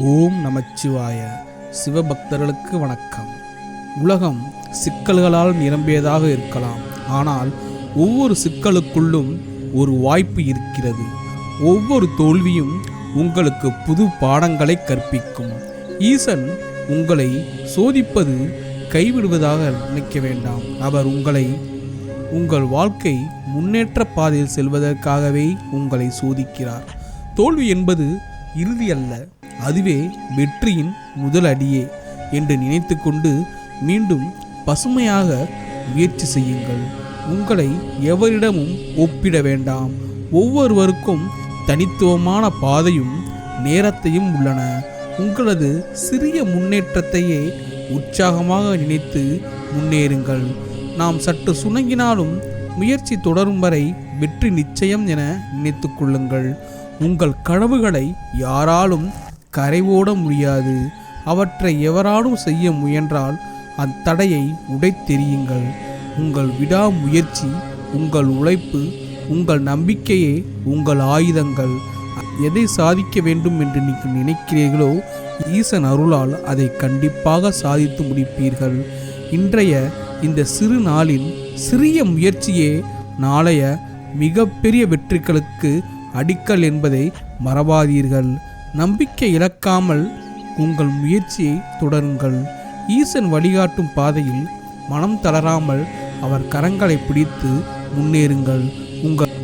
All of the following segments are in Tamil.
ஓம் நமச்சிவாய. சிவபக்தர்களுக்கு வணக்கம். உலகம் சிக்கல்களால் நிரம்பியதாக இருக்கலாம், ஆனால் ஒவ்வொரு சிக்கலுக்குள்ளும் ஒரு வாய்ப்பு இருக்கிறது. ஒவ்வொரு தோல்வியும் உங்களுக்கு புது பாடங்களை கற்பிக்கும். ஈசன் உங்களை சோதிப்பது கைவிடுவதாக நினைக்க வேண்டாம். அவர் உங்கள் வாழ்க்கை முன்னேற்ற பாதையில் செல்வதற்காகவே உங்களை சோதிக்கிறார். தோல்வி என்பது இறுதி அல்ல, அதுவே வெற்றியின் முதல் அடியே என்று நினைத்து கொண்டு மீண்டும் பசுமையாக முயற்சி செய்யுங்கள். உங்களை எவரிடமும் ஒப்பிட வேண்டாம். ஒவ்வொருவருக்கும் தனித்துவமான பாதையும் நேரத்தையும் உள்ளன. உங்களது சிறிய முன்னேற்றத்தையே உற்சாகமாக நினைத்து முன்னேறுங்கள். நாம் சற்று சுணங்கினாலும் முயற்சி தொடரும் வரை வெற்றி நிச்சயம் என நினைத்து கொள்ளுங்கள். உங்கள் கனவுகளை யாராலும் கரைவோட முடியாது. அவற்றை எவராலும் செய்ய முயன்றால் அத்தடையை உடைத்தெறியுங்கள். உங்கள் விடாமுயற்சி, உங்கள் உழைப்பு, உங்கள் நம்பிக்கையே உங்கள் ஆயுதங்கள். எதை சாதிக்க வேண்டும் என்று நீங்கள் நினைக்கிறீர்களோ ஈசன் அருளால் அதை கண்டிப்பாக சாதித்து முடிப்பீர்கள். இன்றைய இந்த சிறு நாளின் சிறிய முயற்சியே நாளைய மிகப்பெரிய வெற்றிகளுக்கு அடிக்கல் என்பதை மறவாதீர்கள். நம்பிக்கை இழக்காமல் உங்கள் முயற்சியை தொடருங்கள். ஈசன் வழிகாட்டும் பாதையில் மனம் தளராமல் அவர் கரங்களை பிடித்து முன்னேறுங்கள். உங்கள்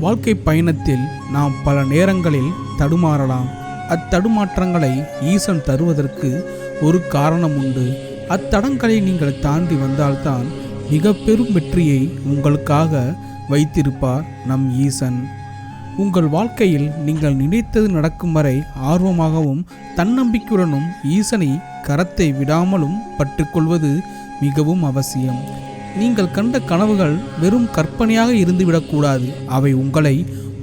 வாழ்க்கை பயணத்தில் நாம் பல நேரங்களில் தடுமாறலாம். அத்தடுமாற்றங்களை ஈசன் தருவதற்கு ஒரு காரணம் உண்டு. அத்தடங்களை நீங்கள் தாண்டி வந்தால்தான் மிக பெரும் வெற்றியை உங்களுக்காக வைத்திருப்பார் நம் ஈசன். உங்கள் வாழ்க்கையில் நீங்கள் நினைத்தது நடக்கும் வரை ஆர்வமாகவும் தன்னம்பிக்கையுடனும் ஈசனை கரத்தை விடாமலும் பற்றிக்கொள்வது மிகவும் அவசியம். நீங்கள் கண்ட கனவுகள் வெறும் கற்பனையாக இருந்துவிடக்கூடாது. அவை உங்களை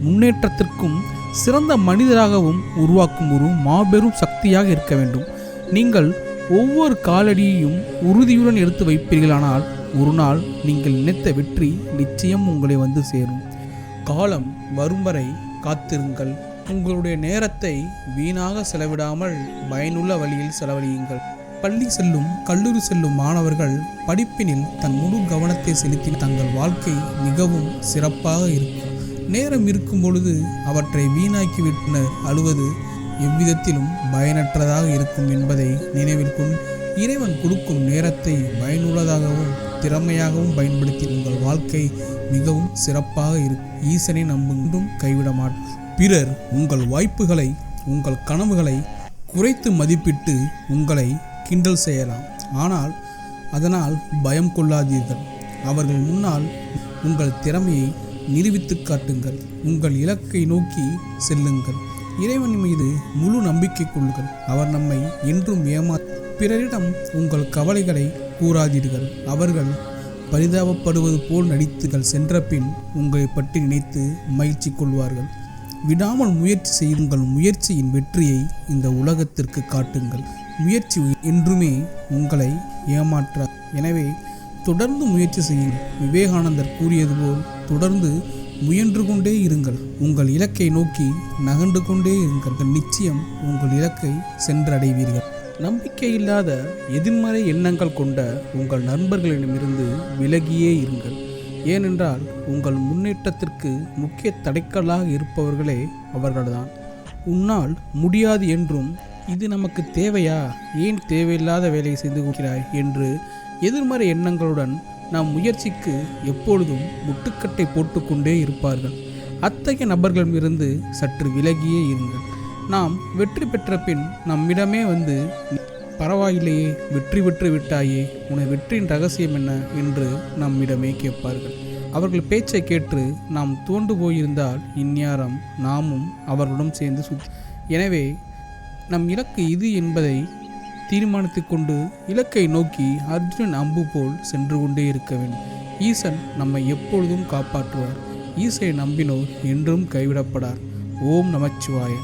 முன்னேற்றத்திற்கும் சிறந்த மனிதராகவும் உருவாக்கும் ஒரு மாபெரும் சக்தியாக இருக்க வேண்டும். நீங்கள் ஒவ்வொரு காலடியையும் உறுதியுடன் எடுத்து வைப்பீர்களானால் ஒரு நாள் நீங்கள் நினைத்த வெற்றி நிச்சயம் உங்களை வந்து சேரும். காலம் வரும் வரை காத்திருங்கள். உங்களுடைய நேரத்தை வீணாக செலவிடாமல் பயனுள்ள வழியில் செலவழியுங்கள். பள்ளி செல்லும் கல்லூரி செல்லும் மாணவர்கள் படிப்பினில் தன் முழு கவனத்தை செலுத்தி தங்கள் வாழ்க்கை மிகவும் சிறப்பாக இருக்கும். நேரம் இருக்கும் பொழுது அவற்றை வீணாக்கிவிட்டு அழுவது எவ்விதத்திலும் பயனற்றதாக இருக்கும் என்பதை நினைவில் கொண்டு இறைவன் கொடுக்கும் நேரத்தை பயனுள்ளதாகவும் திறமையாகவும் பயன்படுத்தி உங்கள் வாழ்க்கை மிகவும் சிறப்பாக இருக்கும். ஈசனை நம்பும் கைவிட மாட்டார். பிறர் உங்கள் வாய்ப்புகளை, உங்கள் கனவுகளை குறைத்து மதிப்பிட்டு உங்களை கிண்டல் செய்யலாம். ஆனால் அதனால் பயம் கொள்ளாதீர்கள். அவர்கள் முன்னால் உங்கள் திறமையை நிரூபித்து காட்டுங்கள். உங்கள் இலக்கை நோக்கி செல்லுங்கள். இறைவன் மீது முழு நம்பிக்கை கொள்ளுங்கள். அவர் நம்மை என்றும் பிறரிடம் உங்கள் கவலைகளை கூறாதீர்கள். அவர்கள் பரிதாபப்படுவது போல் நடித்துகள் சென்ற பின் உங்களை பற்றி நினைத்து மகிழ்ச்சி கொள்வார்கள். விடாமல் முயற்சி செய்யுங்கள். முயற்சியின் வெற்றியை இந்த உலகத்திற்கு காட்டுங்கள். முயற்சி என்றுமே உங்களை ஏமாற்றார். எனவே தொடர்ந்து முயற்சி செய்யுங்கள். விவேகானந்தர் கூறியது போல் தொடர்ந்து முயன்று கொண்டே இருங்கள். உங்கள் இலக்கை நோக்கி நகர்ந்து கொண்டே இருங்கள். நிச்சயம் உங்கள் இலக்கை சென்றடைவீர்கள். நம்பிக்கை இல்லாத எதிர்மறை எண்ணங்கள் கொண்ட உங்கள் நண்பர்களிடமிருந்து விலகியே இருங்கள். ஏனென்றால் உங்கள் முன்னேற்றத்திற்கு முக்கிய தடைக்கல்லாக இருப்பவர்களே அவர்கள்தான். உன்னால் முடியாது என்றும், இது நமக்கு தேவையா, ஏன் தேவையில்லாத வேலையை செய்து கொள்கிறாய் என்று எதிர்மறை எண்ணங்களுடன் நம் முயற்சிக்கு எப்பொழுதும் முட்டுக்கட்டை போட்டுக்கொண்டே இருப்பார்கள். அத்தகைய நபர்களிடமிருந்து சற்று விலகியே இருங்கள். நாம் வெற்றி பெற்ற பின் நம்மிடமே வந்து, பரவாயில்லையே, வெற்றி பெற்று விட்டாயே, உனது வெற்றியின் ரகசியம் என்ன என்று நம்மிடமே கேட்பார்கள். அவர்கள் பேச்சை கேட்டு நாம் தோண்டு போயிருந்தால் இந்நேரம் நாமும் அவர்களுடன் சேர்ந்து எனவே நம் இலக்கு இது என்பதை தீர்மானித்து கொண்டு இலக்கை நோக்கி அர்ஜுனன் அம்பு போல் சென்று கொண்டே இருக்க வேண்டும். ஈசன் நம்மை எப்பொழுதும் காப்பாற்றுவார். ஈசனை நம்பினோர் என்றும் கைவிடப்படார். ஓம் நமச்சிவாய.